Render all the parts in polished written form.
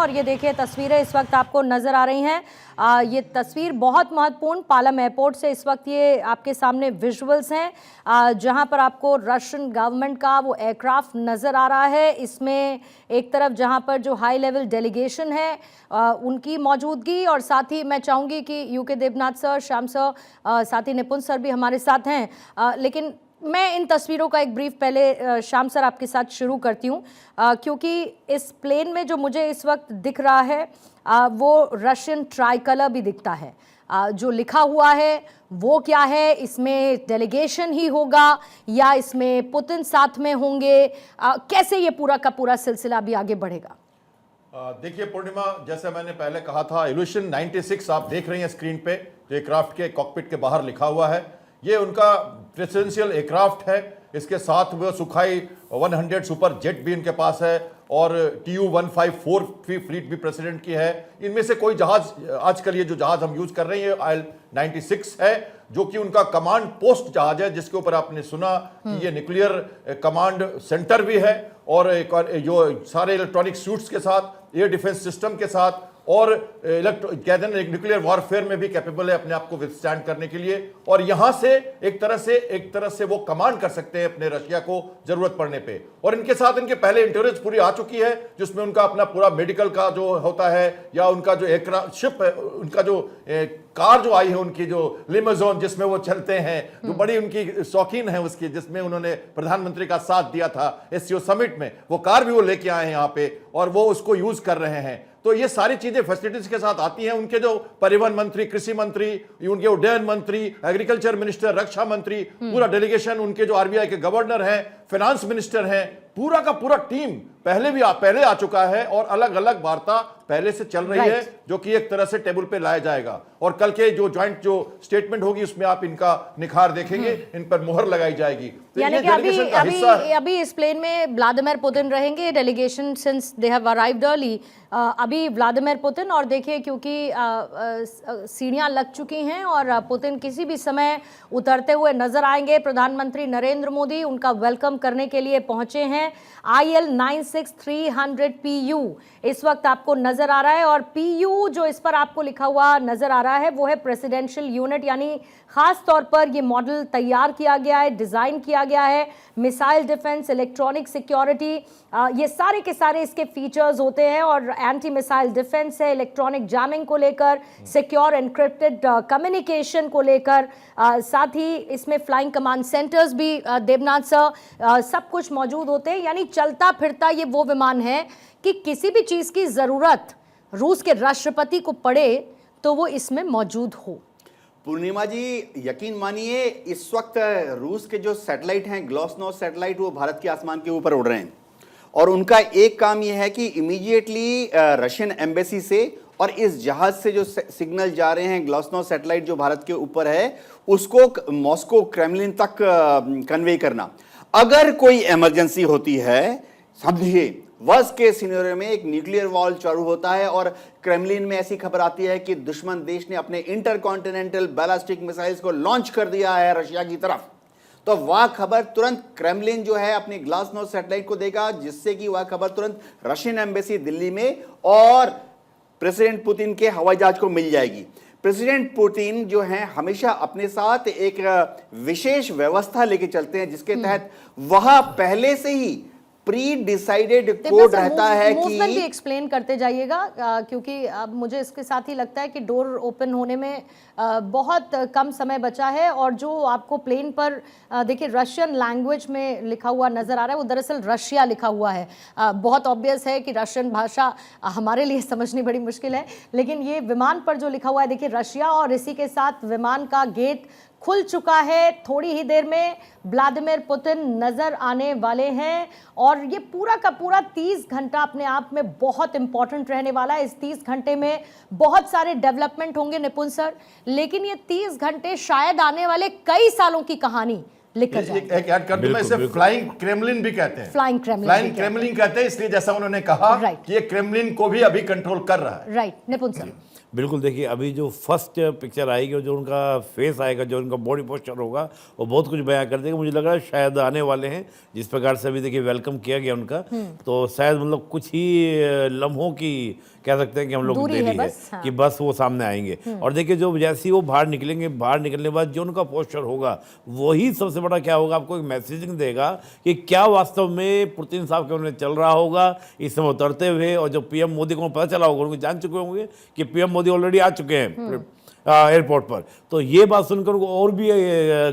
और ये देखिए तस्वीरें इस वक्त आपको नजर आ रही हैं। ये तस्वीर बहुत महत्वपूर्ण पालम एयरपोर्ट से इस वक्त ये आपके सामने विजुअल्स हैं, जहां पर आपको रशियन गवर्नमेंट का वो एयरक्राफ्ट नजर आ रहा है। इसमें एक तरफ जहां पर जो हाई लेवल डेलीगेशन है उनकी मौजूदगी, और साथ ही मैं चाहूँगी कि UK Debnath sir, Shyam sir, साथ ही निपुण सर भी हमारे साथ हैं। लेकिन मैं इन तस्वीरों का एक ब्रीफ पहले श्याम सर आपके साथ शुरू करती हूँ, क्योंकि इस प्लेन में जो मुझे इस वक्त दिख रहा है वो रशियन ट्राई कलर भी दिखता है। जो लिखा हुआ है वो क्या है? इसमें डेलीगेशन ही होगा या इसमें पुतिन साथ में होंगे? कैसे ये पूरा का पूरा सिलसिला भी आगे बढ़ेगा? देखिए पूर्णिमा, जैसे मैंने पहले कहा था, इल्यूशन 96 आप देख रही हैं स्क्रीन पे, जो एयरक्राफ्ट के कॉकपिट के बाहर लिखा हुआ है, ये उनका प्रेसिडेंशियल एयरक्राफ्ट है। इसके साथ वो सुखाई 100 सुपर जेट भी इनके पास है और TU-154 फ्लीट भी प्रेसिडेंट की है। इनमें से कोई जहाज, आजकल ये जो जहाज हम यूज कर रहे हैं IL-96 है, जो कि उनका कमांड पोस्ट जहाज है, जिसके ऊपर आपने सुना कि ये न्यूक्लियर कमांड सेंटर भी है और जो सारे इलेक्ट्रॉनिक सूट्स के साथ, एयर डिफेंस सिस्टम के साथ और कहते हैं न्यूक्लियर वॉरफेयर में भी कैपेबल है अपने आप को विथस्टैंड करने के लिए। और यहां से एक तरह से वो कमांड कर सकते हैं अपने रशिया को जरूरत पड़ने पे। और इनके साथ इनके पहले इंटरव्यूज पूरी आ चुकी है, जिसमें उनका अपना पूरा मेडिकल का जो होता है, या उनका जो एयरक्राफ्ट शिप है, उनका जो कार जो आई है, उनकी जो लिमोजोन जिसमें वो चलते हैं, जो बड़ी उनकी शौकीन है उसकी, जिसमें उन्होंने प्रधानमंत्री का साथ दिया था SCO समिट में, वो कार भी वो लेके आए हैं यहाँ पे और वो उसको यूज कर रहे हैं। तो ये सारी चीजें फैसिलिटीज के साथ आती हैं। उनके जो परिवहन मंत्री, कृषि मंत्री, उनके उड्डयन मंत्री, एग्रीकल्चर मिनिस्टर, रक्षा मंत्री, पूरा डेलीगेशन, उनके जो RBI के गवर्नर हैं, फाइनेंस मिनिस्टर हैं, पूरा का पूरा टीम पहले आ चुका है और अलग अलग वार्ता पहले से चल रही है, जो कि एक तरह से टेबल पे लाया जाएगा। और कल के जो जॉइंट जो स्टेटमेंट होगी उसमें आप इनका निखार देखेंगे, इन पर मुहर लगाई जाएगी। तो यानी कि अभी इस प्लेन में व्लादिमीर पुतिन रहेंगे, delegation since they have arrived early. अभी व्लादिमीर पुतिन, और देखिए क्योंकि सीढ़ियां लग चुकी हैं और पुतिन किसी भी समय उतरते हुए नजर आएंगे। प्रधानमंत्री नरेंद्र मोदी उनका वेलकम करने के लिए पहुंचे हैं। IL-96-300 PU इस वक्त आपको नजर आ रहा है, और PU जो इस पर आपको लिखा हुआ नजर आ रहा है वो है प्रेसिडेंशियल यूनिट, यानी खास तौर पर ये मॉडल तैयार किया गया है, डिजाइन किया गया है। मिसाइल डिफेंस, इलेक्ट्रॉनिक सिक्योरिटी, ये सारे के सारे इसके फीचर्स होते हैं। और एंटी मिसाइल डिफेंस है, इलेक्ट्रॉनिक जैमिंग को लेकर, सिक्योर एनक्रिप्टेड कम्युनिकेशन को लेकर, साथ ही इसमें फ्लाइंग कमांड सेंटर्स भी देबनाथ सर सब कुछ मौजूद होते हैं। यानी चलता फिरता ये वो विमान है कि किसी भी चीज की जरूरत रूस के राष्ट्रपति को पड़े तो वो इसमें मौजूद हो। पूर्णिमा जी, यकीन मानिए इस वक्त रूस के जो सैटेलाइट हैं, ग्लोस्नोस सैटेलाइट, वो भारत के आसमान के ऊपर उड़ रहे हैं और उनका एक काम यह है कि इमीडिएटली रशियन एम्बेसी से और इस जहाज से जो सिग्नल जा रहे हैं, ग्लोस्नोस सैटेलाइट जो भारत के ऊपर है, उसको मॉस्को, क्रेमलिन तक कन्वे करना। अगर कोई इमरजेंसी होती है, समझिए वर्स्ट केस सिनेरियो में एक न्यूक्लियर वॉर चालू होता है और क्रेमलिन में ऐसी खबर आती है कि दुश्मन देश ने अपने इंटरकॉन्टिनेंटल बैलिस्टिक मिसाइल्स को लॉन्च कर दिया है रशिया की तरफ, तो वह खबर तुरंत क्रेमलिन जो है अपने ग्लासनोस सैटेलाइट को देगा, जिससे कि वह खबर तुरंत रशियन एम्बेसी दिल्ली में और प्रेसिडेंट पुतिन के हवाई जहाज को मिल जाएगी। प्रेसिडेंट पुतिन जो हैं हमेशा अपने साथ एक विशेष व्यवस्था लेके चलते हैं, जिसके तहत वह पहले से ही प्री डिसाइडेड कोड रहता है कि मूवमेंट भी एक्सप्लेन करते जाइएगा, क्योंकि अब मुझे इसके साथ ही लगता है कि डोर ओपन होने में बहुत कम समय बचा है। और जो आपको प्लेन पर देखिए रशियन लैंग्वेज में लिखा हुआ नजर आ रहा है, वो दरअसल रशिया लिखा हुआ है। बहुत ऑब्वियस है कि रशियन भाषा हमारे लिए समझनी बड़ी मुश्किल है, लेकिन ये विमान पर जो लिखा हुआ है देखिए रशिया, और इसी के साथ विमान का गेट खुल चुका है। थोड़ी ही देर में व्लादिमीर पुतिन नजर आने वाले हैं और ये पूरा का पूरा 30 घंटा अपने आप में बहुत इंपॉर्टेंट रहने वाला है। इस 30 घंटे में बहुत सारे डेवलपमेंट होंगे निपुण सर, लेकिन ये 30 घंटे शायद आने वाले कई सालों की कहानी लिखकर जाएंगे। एक ऐड कर दूं मैं, इसे फ्लाइंग क्रेमलिन भी कहते हैं। फ्लाइंग क्रेमलिन कहते हैं, इसलिए जैसा उन्होंने कहा कि ये क्रेमलिन को भी अभी कंट्रोल कर रहा है। राइट निपुण सर। बिल्कुल, देखिए अभी जो फर्स्ट पिक्चर आएगी और जो उनका फेस आएगा, जो उनका बॉडी पोस्चर होगा, वो बहुत कुछ बयां कर देगा। मुझे लग रहा है शायद आने वाले हैं, जिस प्रकार से अभी देखिए वेलकम किया गया उनका, तो शायद मतलब कुछ ही लम्हों की कह सकते हैं कि हम लोग दूरी है देरी है बस, हाँ। कि बस वो सामने आएंगे। और देखिए जो जैसे ही वो बाहर निकलेंगे, बाहर निकलने के बाद जो उनका पोस्चर होगा वही सबसे बड़ा क्या होगा, आपको एक मैसेजिंग देगा कि क्या वास्तव में पुतिन साहब के उन्हें चल रहा होगा इस समय उतरते हुए। और जो पीएम मोदी को पता चला होगा, उनको जान चुके होंगे कि पीएम मोदी ऑलरेडी आ चुके हैं एयरपोर्ट पर, तो ये बात सुनकर उनको और भी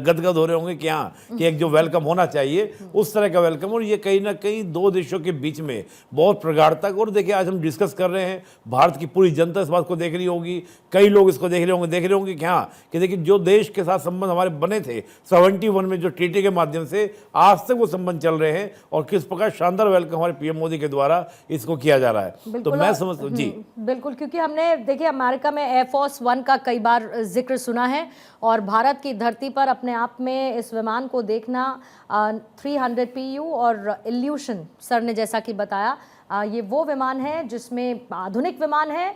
गदगद हो रहे होंगे कि हाँ कि एक जो वेलकम होना चाहिए उस तरह का वेलकम। और ये कहीं ना कहीं दो देशों के बीच में बहुत प्रगाढ़ता। और देखिए आज हम डिस्कस कर रहे हैं, भारत की पूरी जनता इस बात को देख रही होगी, कई लोग इसको देख रहे होंगे कि हाँ कि देखिए जो देश के साथ संबंध हमारे बने थे 71 में जो ट्रीटी के माध्यम से, आज तक वो संबंध चल रहे हैं और किस प्रकार शानदार वेलकम हमारे पीएम मोदी के द्वारा इसको किया जा रहा है। तो मैं समझता हूँ जी बिल्कुल, क्योंकि हमने देखिए अमेरिका में एयरफोर्स 1 का कई बार जिक्र सुना है और भारत की धरती पर अपने आप में इस विमान को देखना 300 PU और इल्यूशन सर ने जैसा कि बताया, ये वो विमान है जिसमें आधुनिक विमान है,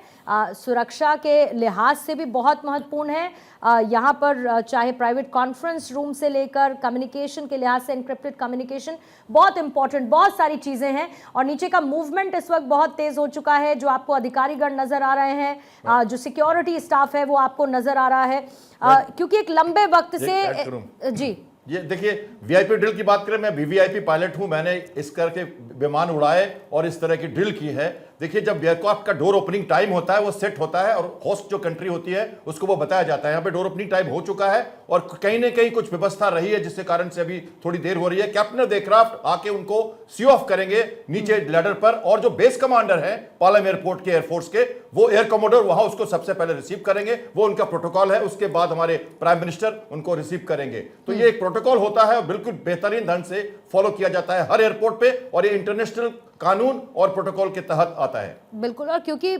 सुरक्षा के लिहाज से भी बहुत महत्वपूर्ण है। यहाँ पर चाहे प्राइवेट कॉन्फ्रेंस रूम से लेकर कम्युनिकेशन के लिहाज से एनक्रिप्टेड कम्युनिकेशन बहुत इंपॉर्टेंट, बहुत सारी चीज़ें हैं। और नीचे का मूवमेंट इस वक्त बहुत तेज़ हो चुका है, जो आपको अधिकारीगण नज़र आ रहे हैं, जो सिक्योरिटी स्टाफ है वो आपको नज़र आ रहा है, क्योंकि एक लंबे वक्त से जी ये देखिए वीआईपी ड्रिल की बात करें, मैं वीवीआईपी पायलट हूं, मैंने इस करके विमान उड़ाए और इस तरह की ड्रिल की है। देखिए जब एयरक्राफ्ट का डोर ओपनिंग टाइम होता है वो सेट होता है और होस्ट जो कंट्री होती है उसको वो बताया जाता है यहाँ पे डोर ओपनिंग टाइम हो चुका है और कहीं ना कहीं कुछ व्यवस्था रही है जिसके कारण से अभी थोड़ी देर हो रही है। कैप्टन ऑफ एयरक्राफ्ट आके उनको सी ऑफ करेंगे नीचे लैडर पर और जो बेस कमांडर है पालम एयरपोर्ट के एयरफोर्स के वो एयर कमोडोर वहां उसको सबसे पहले रिसीव करेंगे, वो उनका प्रोटोकॉल है। उसके बाद हमारे प्राइम मिनिस्टर उनको रिसीव करेंगे। तो ये एक प्रोटोकॉल होता है, बिल्कुल बेहतरीन ढंग से फॉलो किया जाता है हर एयरपोर्ट पे और ये इंटरनेशनल कानून और प्रोटोकॉल के तहत आता है। बिल्कुल, और क्योंकि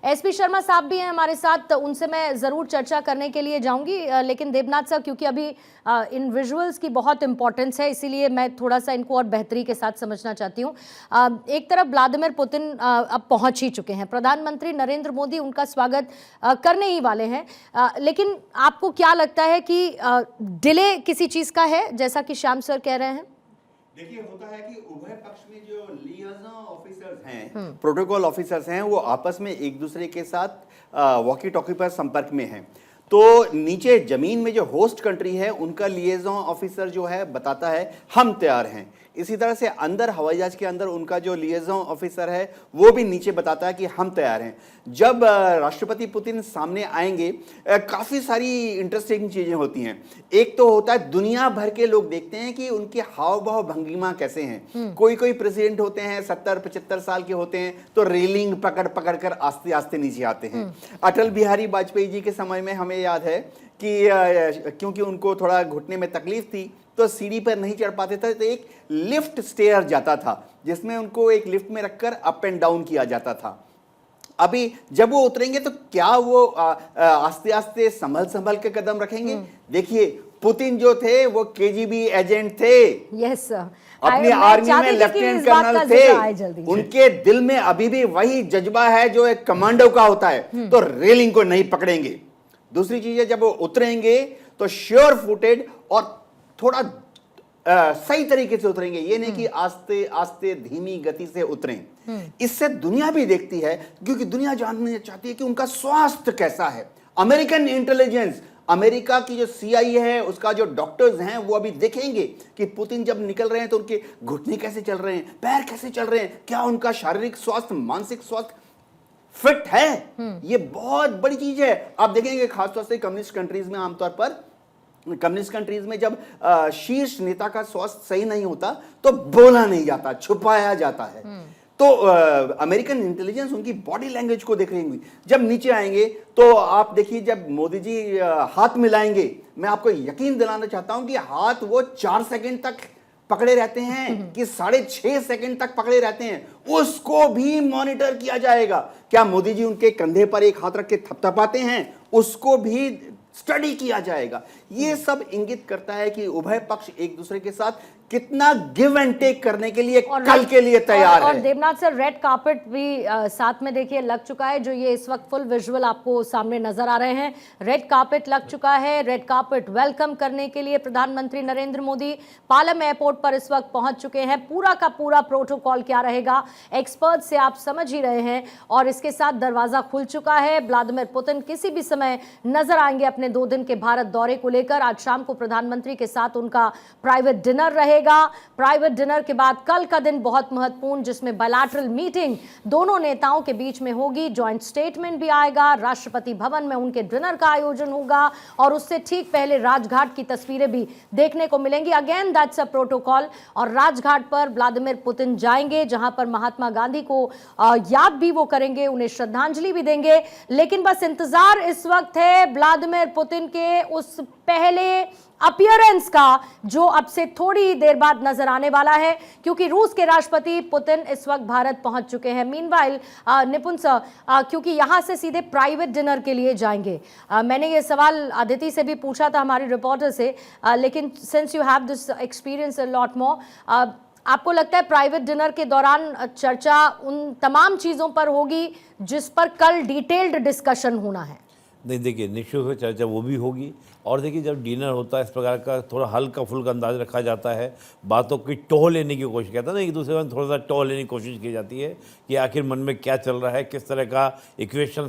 एसपी शर्मा साहब भी हैं हमारे साथ, तो उनसे मैं ज़रूर चर्चा करने के लिए जाऊंगी, लेकिन देवनाथ साहब क्योंकि अभी इन विजुअल्स की बहुत इंपॉर्टेंस है, इसीलिए मैं थोड़ा सा इनको और बेहतरी के साथ समझना चाहती हूँ। एक तरफ व्लादिमीर पुतिन अब पहुँच ही चुके हैं, प्रधानमंत्री नरेंद्र मोदी उनका स्वागत करने ही वाले हैं, लेकिन आपको क्या लगता है कि डिले किसी चीज़ का है, जैसा कि श्याम सर कह रहे हैं? देखिए होता है कि उभय पक्ष में जो लियाज़न ऑफिसर्स हैं, प्रोटोकॉल ऑफिसर्स हैं, वो आपस में एक दूसरे के साथ वॉकी टॉकी पर संपर्क में हैं। तो नीचे जमीन में जो होस्ट कंट्री है उनका लियाज़न ऑफिसर जो है बताता है हम तैयार हैं। इसी तरह से अंदर हवाई जहाज के अंदर उनका जो लियाज़न ऑफिसर है वो भी नीचे बताता है कि हम तैयार हैं। जब राष्ट्रपति पुतिन सामने आएंगे काफ़ी सारी इंटरेस्टिंग चीज़ें होती हैं। एक तो होता है दुनिया भर के लोग देखते हैं कि उनके हाव भाव भंगिमा कैसे हैं। कोई कोई प्रेसिडेंट होते हैं 70-75 साल के होते हैं तो रेलिंग पकड़ पकड़ कर आस्ते आस्ते नीचे आते हैं। अटल बिहारी वाजपेयी जी के समय में हमें याद है कि क्योंकि उनको थोड़ा घुटने में तकलीफ थी तो सीढ़ी पर नहीं चढ़ पाते थे, तो एक लिफ्ट स्टेयर जाता था जिसमें उनको एक लिफ्ट में रखकर अप एंड डाउन किया जाता था। अभी जब वो उतरेंगे तो क्या वो आस्ते आस्ते संभल के कदम रखेंगे? देखिए पुतिन जो थे वो केजीबी एजेंट थे, यस सर, अपनी आर्मी में लेफ्टिनेंट कर्नल थे। उनके दिल में अभी भी वही जज्बा है जो एक कमांडो का होता है, तो रेलिंग को नहीं पकड़ेंगे। दूसरी चीज है जब वो उतरेंगे तो श्योर फुटेड और थोड़ा सही तरीके से उतरेंगे, ये नहीं कि आस्ते आस्ते धीमी गति से उतरें। इससे दुनिया भी देखती है क्योंकि दुनिया जानना चाहती है कि उनका स्वास्थ्य कैसा है। अमेरिकन इंटेलिजेंस, अमेरिका की जो CIA है उसका जो डॉक्टर्स हैं वो अभी देखेंगे कि पुतिन जब निकल रहे हैं तो उनके घुटने कैसे चल रहे हैं, पैर कैसे चल रहे हैं, क्या उनका शारीरिक स्वास्थ्य मानसिक स्वास्थ्य फिट है। ये बहुत बड़ी चीज है। आप देखेंगे खासतौर से कम्युनिस्ट कंट्रीज में, आमतौर पर कम्युनिस्ट कंट्रीज में जब शीर्ष नेता का स्वास्थ्य सही नहीं होता तो बोला नहीं जाता, छुपाया जाता है। तो अमेरिकन इंटेलिजेंस उनकी बॉडी लैंग्वेज को देख रही होंगी। जब नीचे आएंगे तो आप देखिए जब मोदी जी हाथ मिलाएंगे, मैं आपको यकीन दिलाना चाहता हूं कि हाथ वो 4 सेकंड तक पकड़े रहते हैं कि 6.5 सेकंड तक पकड़े रहते हैं, उसको भी मॉनिटर किया जाएगा। क्या मोदी जी उनके कंधे पर एक हाथ रख के थपथपाते हैं, उसको भी स्टडी किया जाएगा। ये सब इंगित करता है कि उभय पक्ष एक दूसरे के साथ कितना गिव एंड टेक करने के लिए और कल के लिए तैयार और है। देवनाथ सर, रेड कार्पेट भी साथ में देखिए लग चुका है, जो ये इस वक्त फुल विजुअल आपको सामने नजर आ रहे हैं। रेड कार्पेट लग चुका है। रेड कार्पेट वेलकम करने के लिए प्रधानमंत्री नरेंद्र मोदी पालम एयरपोर्ट पर इस वक्त पहुंच चुके हैं। पूरा का पूरा प्रोटोकॉल क्या रहेगा, एक्सपर्ट से आप समझ ही रहे हैं। और इसके साथ दरवाजा खुल चुका है। व्लादिमीर पुतिन किसी भी समय नजर आएंगे अपने 2 दिन के भारत दौरे को लेकर। आज शाम को प्रधानमंत्री के साथ उनका प्राइवेट डिनर रहेगा। प्राइवेट डिनर के बाद कल का दिन बहुत महत्वपूर्ण, जिसमें बायलैटरल मीटिंग दोनों नेताओं के बीच में होगी। जॉइंट स्टेटमेंट भी आएगा। राष्ट्रपति भवन में उनके डिनर का आयोजन होगा और उससे ठीक पहले राजघाट की तस्वीरें भी देखने को मिलेंगी। Again that's a protocol. और राजघाट पर व्लादिमीर पुतिन जाएंगे, जहां पर महात्मा गांधी को याद भी वो करेंगे, उन्हें श्रद्धांजलि भी देंगे। लेकिन बस इंतजार इस वक्त है व्लादिमीर पुतिन के उस पहले अपीयरेंस का, जो अब से थोड़ी देर बाद नजर आने वाला है, क्योंकि रूस के राष्ट्रपति पुतिन इस वक्त भारत पहुंच चुके हैं। मीनवाइल निपुण सर, क्योंकि यहां से सीधे प्राइवेट डिनर के लिए जाएंगे, मैंने ये सवाल अदिति से भी पूछा था, हमारी रिपोर्टर से, लेकिन since you have this experience a lot more, आपको लगता है प्राइवेट डिनर के दौरान चर्चा उन तमाम चीजों पर होगी जिस पर कल डिटेल्ड डिस्कशन होना है? नहीं, देखिए निश्चित रूप से चर्चा वो भी होगी। और देखिए जब डिनर होता है इस प्रकार का, थोड़ा हल्का फुल्का अंदाज रखा जाता है, बातों की टोह लेने की कोशिश करता है ना, एक दूसरे में थोड़ा सा टोह लेने की कोशिश की जाती है कि आखिर मन में क्या चल रहा है, किस तरह का इक्वेशन